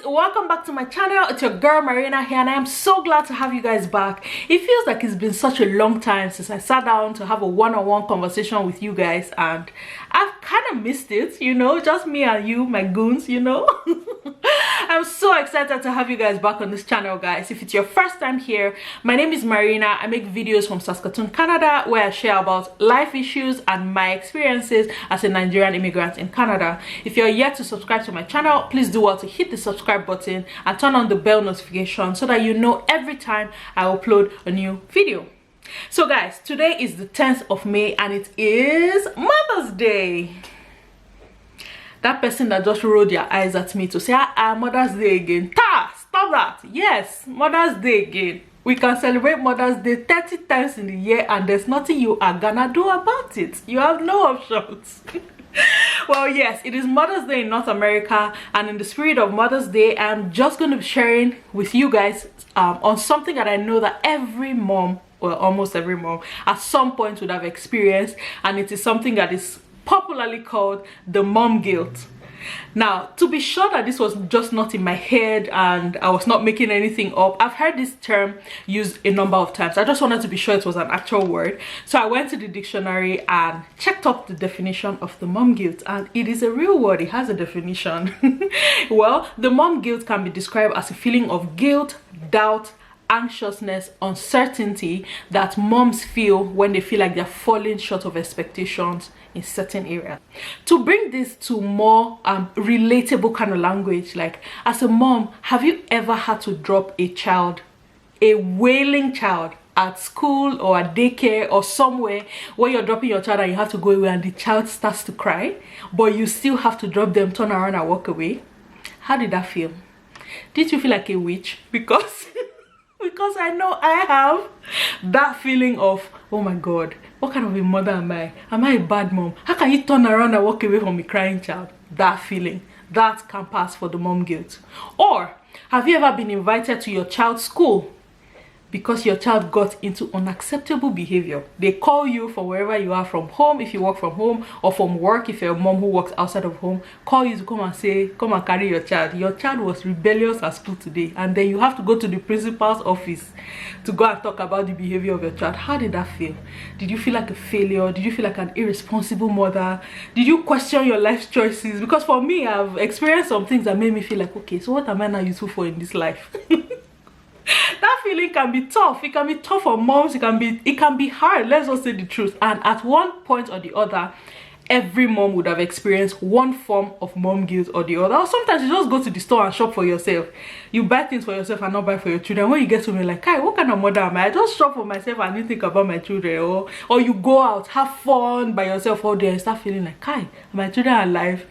welcome back to my channel. It's your girl Marina here, and I am so glad to have you guys back. It feels like it's been such a long time since I sat down to have a one-on-one conversation with you guys, and I've kind of missed it, you know, just me and you, my goons, you know. I'm so excited to have you guys back on this channel, guys. If it's your first time here, my name is Marina. I make videos from Saskatoon, Canada, where I share about life issues and my experiences as a Nigerian immigrant in Canada. If you're yet to subscribe to my channel, please do well to hit the subscribe button and turn on the bell notification so that you know every time I upload a new video. So guys, today is the 10th of May and it is Mother's Day. That person that just rolled their eyes at me to say, Mother's Day again. Stop that. Yes, Mother's Day again. We can celebrate Mother's Day 30 times in the year and there's nothing you are gonna do about it. You have no options. Well, yes, it is Mother's Day in North America, and in the spirit of Mother's Day, I'm just going to be sharing with you guys on something that I know that every mom, well, almost every mom, at some point would have experienced, and it is something that is popularly called the mom guilt. Now, to be sure that this was just not in my head and I was not making anything up, I've heard this term used a number of times. I just wanted to be sure it was an actual word. So I went to the dictionary and checked up the definition of the mom guilt, and it is a real word. It has a definition. Well, the mom guilt can be described as a feeling of guilt, doubt, anxiousness, uncertainty that moms feel when they feel like they're falling short of expectations in certain areas. To bring this to more relatable kind of language, like as a mom, have you ever had to drop a child, a wailing child, at school or at daycare or somewhere where you're dropping your child and you have to go away and the child starts to cry, but you still have to drop them, turn around and walk away? How did that feel? Did you feel like a witch? Because I know I have that feeling of, oh my god, what kind of a mother am I? Am I a bad mom? How can you turn around and walk away from a crying child? That feeling, that can pass for the mom guilt. Or have you ever been invited to your child's school because your child got into unacceptable behavior? They call you from wherever you are, from home if you work from home, or from work if you're a mom who works outside of home, call you to come and say, come and carry your child. Your child was rebellious at school today, and then you have to go to the principal's office to go and talk about the behavior of your child. How did that feel? Did you feel like a failure? Did you feel like an irresponsible mother? Did you question your life choices? Because for me, I've experienced some things that made me feel like, okay, so what am I now useful for in this life? That feeling can be tough. It can be tough for moms. It can be hard. Let's just say the truth. And at one point or the other, every mom would have experienced one form of mom guilt or the other. Or sometimes you just go to the store and shop for yourself. You buy things for yourself and not buy for your children. When you get to me, like, hi, what kind of mother am I? I just shop for myself and didn't think about my children. Or you go out, have fun by yourself all day and start feeling like, hi, my children are alive.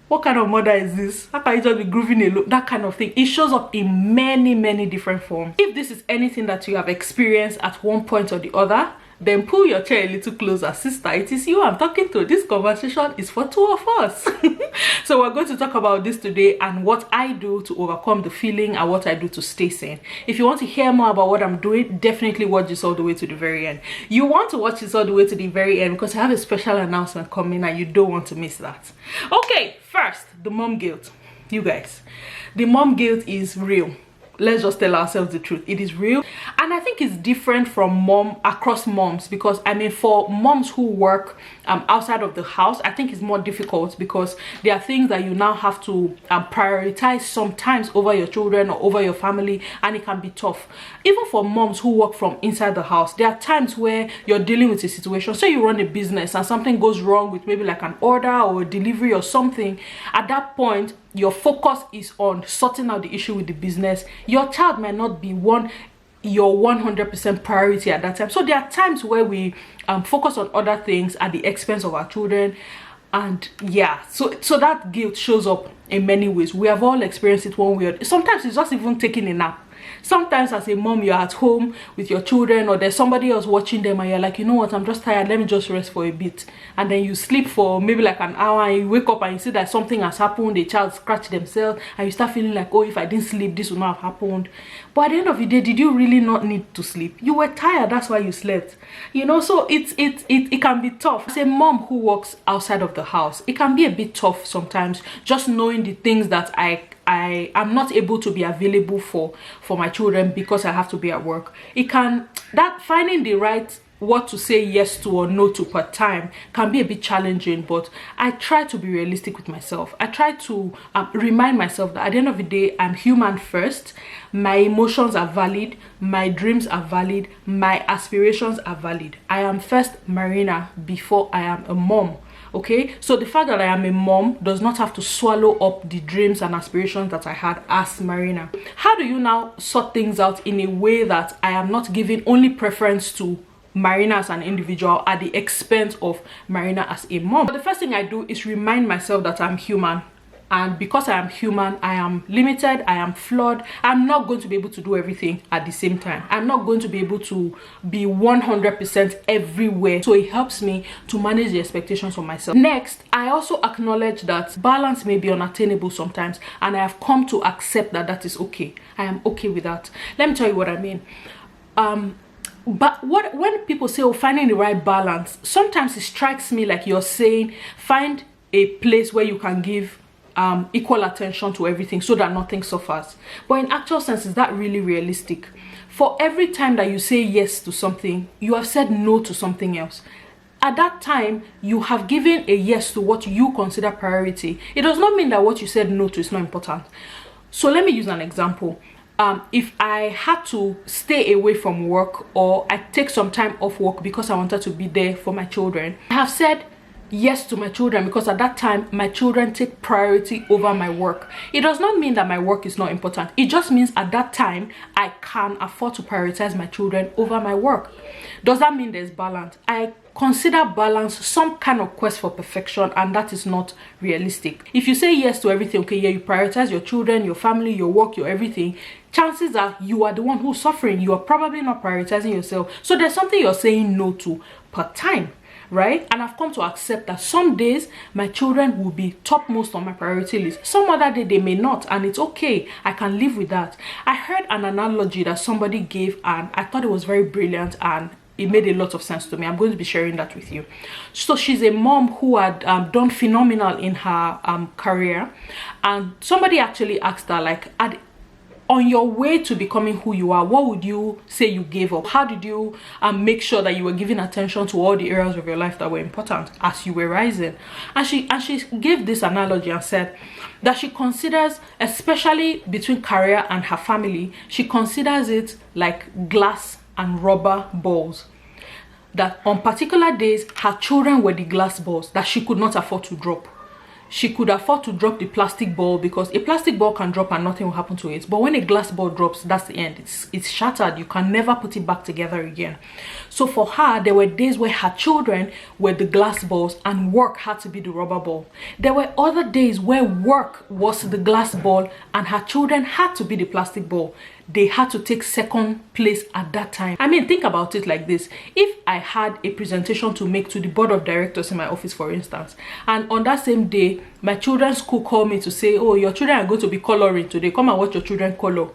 What kind of mother is this? How can you just be grooving alone? That kind of thing. It shows up in many different forms. If this is anything that you have experienced at one point or the other, then pull your chair a little closer. Sister, it is you I'm talking to. This conversation is for two of us. So we're going to talk about this today and what I do to overcome the feeling and what I do to stay sane. If you want to hear more about what I'm doing, definitely watch this all the way to the very end. You want to watch this all the way to the very end because I have a special announcement coming and you don't want to miss that. Okay, first, the mom guilt. You guys, the mom guilt is real. Let's just tell ourselves the truth. It is real, and I think it's different from across moms, because I mean, for moms who work outside of the house, I think it's more difficult because there are things that you now have to prioritize sometimes over your children or over your family, and it can be tough. Even for moms who work from inside the house, there are times where you're dealing with a situation. Say you run a business and something goes wrong with maybe like an order or a delivery or something. At that point, your focus is on sorting out the issue with the business. Your child might not be your 100% priority at that time. So there are times where we focus on other things at the expense of our children. And yeah, so that guilt shows up in many ways. We have all experienced it one way or sometimes it's just even taking a nap. Sometimes as a mom, you're at home with your children or there's somebody else watching them and you're like, you know what, I'm just tired, let me just rest for a bit. And then you sleep for maybe like an hour and you wake up and you see that something has happened, the child scratched themselves, and you start feeling like, oh, if I didn't sleep, this would not have happened. But at the end of the day, did you really not need to sleep? You were tired, that's why you slept. You know, so it can be tough. As a mom who works outside of the house, it can be a bit tough sometimes, just knowing the things that I I am not able to be available for my children because I have to be at work. That finding the right what to say yes to or no to per time can be a bit challenging, but I try to be realistic with myself. I try to remind myself that at the end of the day, I'm human first. My emotions are valid, my dreams are valid, my aspirations are valid. I am first Marina before I am a mom. Okay, so the fact that I am a mom does not have to swallow up the dreams and aspirations that I had as Marina. How do you now sort things out in a way that I am not giving only preference to Marina as an individual at the expense of Marina as a mom? But the first thing I do is remind myself that I'm human. And because I am human, I am limited, I am flawed. I'm not going to be able to do everything at the same time. I'm not going to be able to be 100% everywhere. So it helps me to manage the expectations of myself. Next, I also acknowledge that balance may be unattainable sometimes. And I have come to accept that that is okay. I am okay with that. Let me tell you what I mean. But when people say, oh, finding the right balance, sometimes it strikes me like you're saying, find a place where you can give equal attention to everything so that nothing suffers. But in actual sense, is that really realistic? For every time that you say yes to something, you have said no to something else. At that time, you have given a yes to what you consider priority. It does not mean that what you said no to is not important. So let me use an example. If I had to stay away from work, or I take some time off work because I wanted to be there for my children, I have said yes to my children because at that time my children take priority over my work. It does not mean that my work is not important. It just means at that time I can afford to prioritize my children over my work. Does that mean there's balance? I consider balance some kind of quest for perfection, and that is not realistic. If you say yes to everything, okay, yeah, you prioritize your children, your family, your work, your everything, chances are you are the one who's suffering. You are probably not prioritizing yourself. So there's something you're saying no to per time, right? And I've come to accept that some days my children will be topmost on my priority list. Some other day they may not, and it's okay. I can live with that. I heard an analogy that somebody gave, and I thought it was very brilliant, and it made a lot of sense to me. I'm going to be sharing that with you. So she's a mom who had done phenomenal in her career, and somebody actually asked her, like, on your way to becoming who you are, what would you say you gave up? How did you make sure that you were giving attention to all the areas of your life that were important as you were rising? And she gave this analogy and said that she considers, especially between career and her family, she considers it like glass and rubber balls. That on particular days, her children were the glass balls that she could not afford to drop. She could afford to drop the plastic ball because a plastic ball can drop and nothing will happen to it. But when a glass ball drops, that's the end. It's shattered. You can never put it back together again. So for her, there were days where her children were the glass balls and work had to be the rubber ball. There were other days where work was the glass ball and her children had to be the plastic ball. They had to take second place at that time. I mean, think about it like this. If I had a presentation to make to the board of directors in my office, for instance, and on that same day, my children's school called me to say, oh, your children are going to be coloring today. Come and watch your children color.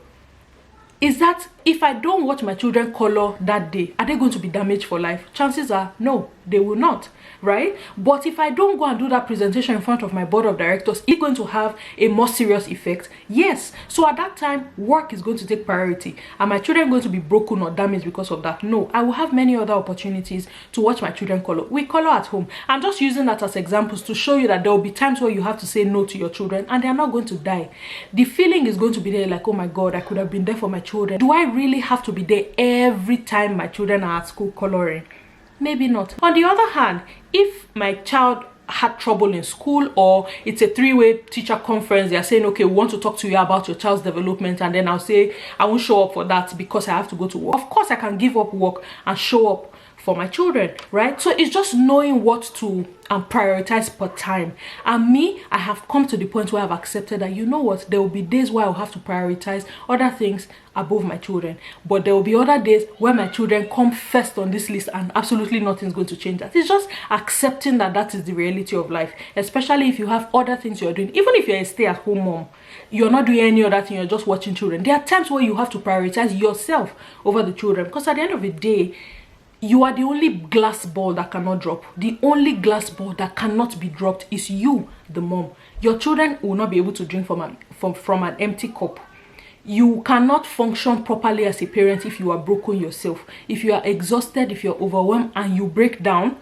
Is that, if I don't watch my children color that day, are they going to be damaged for life? Chances are, no, they will not, right? But if I don't go and do that presentation in front of my board of directors, it's going to have a more serious effect. Yes. So at that time, work is going to take priority. Are my children going to be broken or damaged because of that? No. I will have many other opportunities to watch my children color. We color at home. I'm just using that as examples to show you that there will be times where you have to say no to your children and they're not going to die. The feeling is going to be there like, oh my God, I could have been there for my children. Do I really have to be there every time my children are at school coloring? Maybe not. On the other hand, if my child had trouble in school, or it's a three-way teacher conference, they are saying, okay, we want to talk to you about your child's development, and then I'll say I won't show up for that because I have to go to work. Of course I can give up work and show up for my children, right? So it's just knowing what to prioritize per time. And me, I have come to the point where I've accepted that, you know what, there will be days where I'll have to prioritize other things above my children, but there will be other days where my children come first on this list and absolutely nothing's going to change that. It's just accepting that that is the reality of life, especially if you have other things you're doing. Even if you're a stay-at-home mom, you're not doing any other thing, you're just watching children. There are times where you have to prioritize yourself over the children, because at the end of the day, you are the only glass ball that cannot drop. The only glass ball that cannot be dropped is you, the mom. Your children will not be able to drink from an empty cup. You cannot function properly as a parent if you are broken yourself. If you are exhausted, if you're overwhelmed and you break down,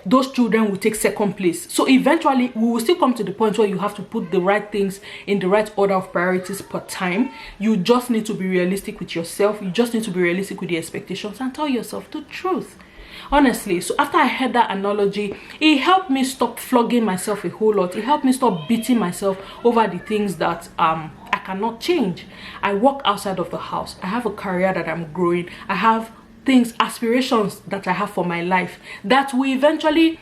those children will take second place. So eventually we will still come to the point where you have to put the right things in the right order of priorities per time. You just need to be realistic with yourself. You just need to be realistic with the expectations and tell yourself the truth. Honestly, so after I heard that analogy, it helped me stop flogging myself a whole lot. It helped me stop beating myself over the things that I cannot change. I work outside of the house. I have a career that I'm growing. I have things, aspirations that I have for my life that will eventually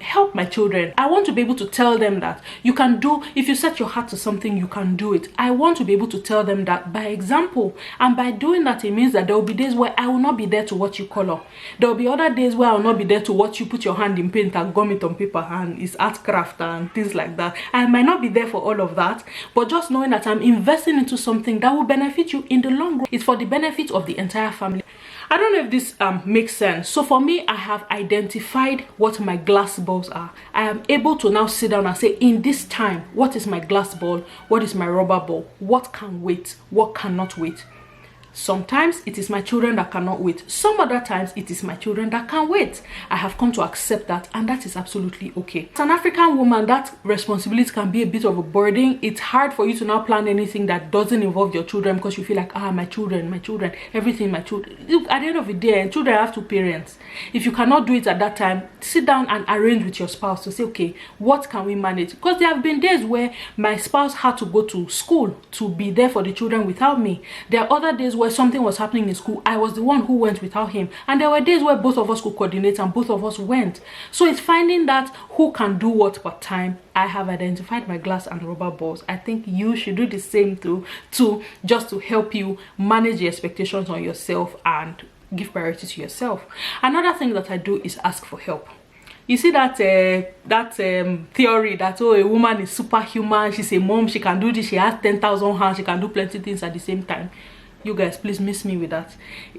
help my children. I want to be able to tell them that you can do, if you set your heart to something, you can do it. I want to be able to tell them that by example, and by doing that, it means that there will be days where I will not be there to watch you color. There will be other days where I will not be there to watch you put your hand in paint and gum it on paper and it's art craft and things like that. I might not be there for all of that, but just knowing that I'm investing into something that will benefit you in the long run. It's for the benefit of the entire family. I don't know if this makes sense. So for me, I have identified what my glass balls are. I am able to now sit down and say, in this time, what is my glass ball? What is my rubber ball? What can wait? What cannot wait? Sometimes it is my children that cannot wait. Some other times it is my children that can wait. I have come to accept that, and that is absolutely okay. As an African woman, that responsibility can be a bit of a burden. It's hard for you to now plan anything that doesn't involve your children because you feel like, my children, everything, my children. Look, at the end of the day, children have two parents. If you cannot do it at that time, sit down and arrange with your spouse to say, okay, what can we manage? Because there have been days where my spouse had to go to school to be there for the children without me. There are other days where something was happening in school. I was the one who went without him, and there were days where both of us could coordinate and both of us went. So it's finding that who can do what per time. I have identified my glass and rubber balls. I think you should do the same too, just to help you manage the expectations on yourself and give priority to yourself. Another thing that I do is ask for help. You see that theory that, oh, a woman is superhuman, she's a mom, she can do this, she has 10,000 hands, she can do plenty things at the same time. You guys, please miss me with that.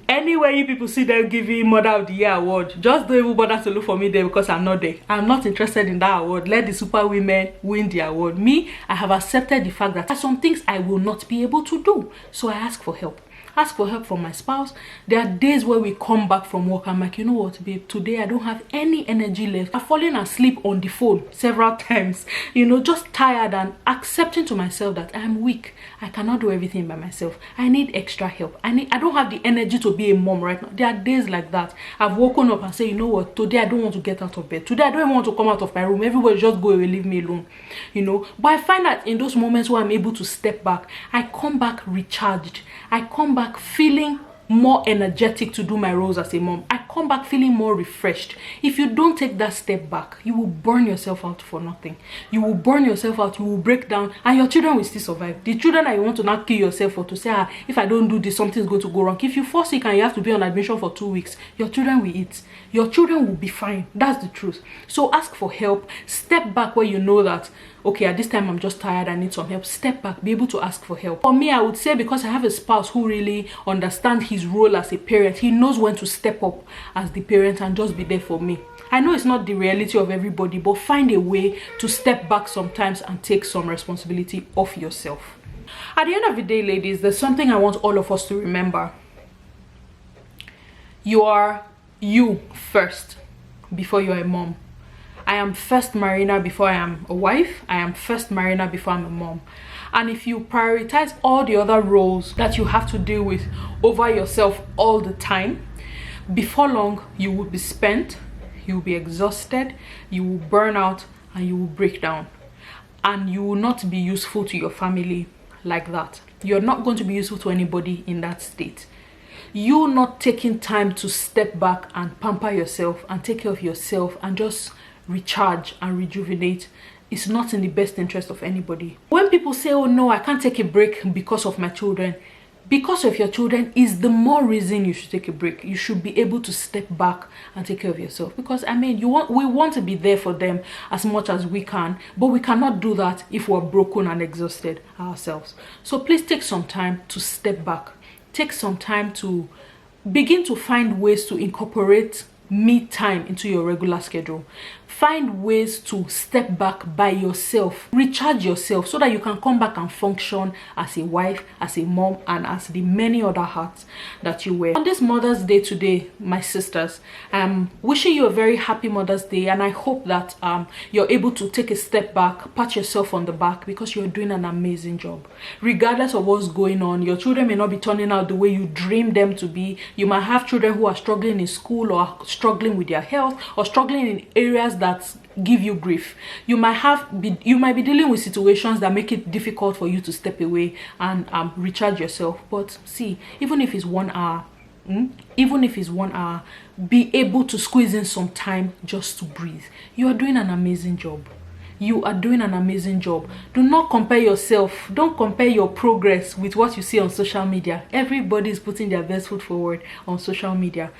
Anywhere you people see them giving Mother of the Year award, just don't even bother to look for me there because I'm not there. I'm not interested in that award. Let the super women win the award. Me, I have accepted the fact that there are some things I will not be able to do. So I ask for help. Ask for help from my spouse. There are days where we come back from work, I'm like, you know what, babe, today I don't have any energy left. I've fallen asleep on the phone several times, you know, just tired, and accepting to myself that I'm weak. I cannot do everything by myself. I need extra help. I don't have the energy to be a mom right now. There are days like that. I've woken up and say, you know what, today I don't want to get out of bed. Today I don't even want to come out of my room. Everybody just go away, leave me alone, you know. But I find that in those moments where I'm able to step back, I come back recharged. I come back feeling more energetic to do my roles as a mom. I come back feeling more refreshed. If you don't take that step back, you will burn yourself out for nothing. You will burn yourself out, you will break down, and your children will still survive. The children that you want to not kill yourself for, to say, if I don't do this, something's going to go wrong. If you fall sick and you have to be on admission for 2 weeks, your children will eat. Your children will be fine. That's the truth. So ask for help. Step back where you know that, okay, at this time I'm just tired, I need some help. Step back, be able to ask for help. For me, I would say, because I have a spouse who really understands his role as a parent, he knows when to step up as the parent and just be there for me. I know it's not the reality of everybody, but find a way to step back sometimes and take some responsibility off yourself. At the end of the day, ladies, there's something I want all of us to remember. You are you first before you're a mom. I am first Marina before I am a wife. I am first Marina before I'm a mom. And if you prioritize all the other roles that you have to deal with over yourself all the time, before long you will be spent, you will be exhausted, you will burn out, and you will break down. And you will not be useful to your family like that. You're not going to be useful to anybody in that state. You not taking time to step back and pamper yourself and take care of yourself and just recharge and rejuvenate is not in the best interest of anybody. When people say, oh no, I can't take a break because of my children, because of your children is the more reason you should take a break. You should be able to step back and take care of yourself, because I mean, we want to be there for them as much as we can, but we cannot do that if we're broken and exhausted ourselves. So please take some time to step back. Take some time to begin to find ways to incorporate me time into your regular schedule. find ways to step back by yourself, recharge yourself, so that you can come back and function as a wife, as a mom, and as the many other hats that you wear. On this Mother's Day today, my sisters, I'm wishing you a very happy Mother's Day, and I hope that you're able to take a step back, pat yourself on the back, because you're doing an amazing job. Regardless of what's going on, your children may not be turning out the way you dream them to be. You might have children who are struggling in school, or struggling with their health, or struggling in areas that give you grief. You might be dealing with situations that make it difficult for you to step away and recharge yourself. But see, even if it's 1 hour, even if it's 1 hour, be able to squeeze in some time just to breathe. You are doing an amazing job. You are doing an amazing job. Do not compare yourself. Don't compare your progress with what you see on social media. Everybody is putting their best foot forward on social media.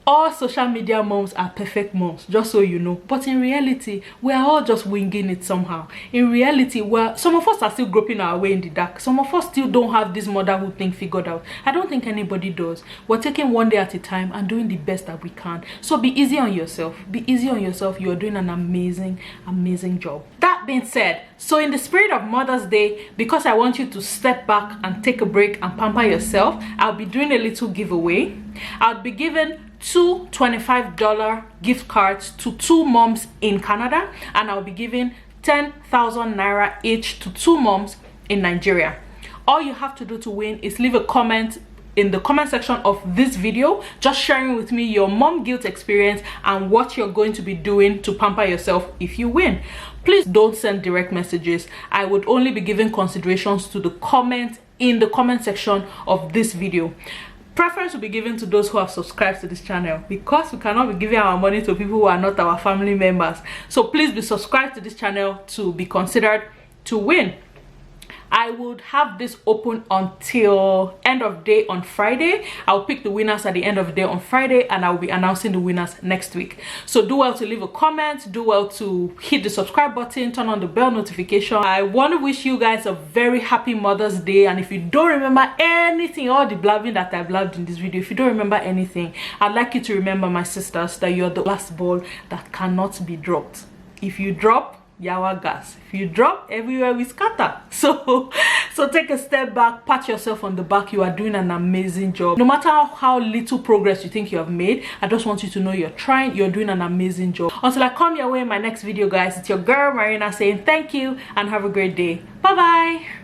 All social media moms are perfect moms, just so you know. But in reality, we are all just winging it somehow. In reality, some of us are still groping our way in the dark. Some of us still don't have this motherhood thing figured out. I don't think anybody does. We're taking one day at a time and doing the best that we can. So be easy on yourself. Be easy on yourself. You are doing an amazing, amazing job. That being said, so in the spirit of Mother's Day, because I want you to step back and take a break and pamper yourself, I'll be doing a little giveaway. I'll be giving 2 $25 gift cards to 2 moms in Canada, and I'll be giving 10,000 naira each to 2 moms in Nigeria. All you have to do to win is leave a comment in the comment section of this video, just sharing with me your mom guilt experience and what you're going to be doing to pamper yourself if you win. Please don't send direct messages. I would only be giving considerations to the comment in the comment section of this video. Preference will be given to those who have subscribed to this channel, because we cannot be giving our money to people who are not our family members. So please be subscribed to this channel to be considered to win. I would have this open until end of day on Friday. I'll pick the winners at the end of the day on Friday, and I'll be announcing the winners next week. So do well to leave a comment, do well to hit the subscribe button, turn on the bell notification. I want to wish you guys a very happy Mother's Day, and if you don't remember anything, all the blabbing that I blabbed in this video, if you don't remember anything, I'd like you to remember, my sisters, that you're the last ball that cannot be dropped. If you drop, yawa gas. If you drop, everywhere we scatter. So take a step back, pat yourself on the back. You are doing an amazing job. No matter how little progress you think you have made, I just want you to know you're trying, you're doing an amazing job. Until I come your way in my next video, guys, it's your girl Marina saying thank you and have a great day. Bye bye.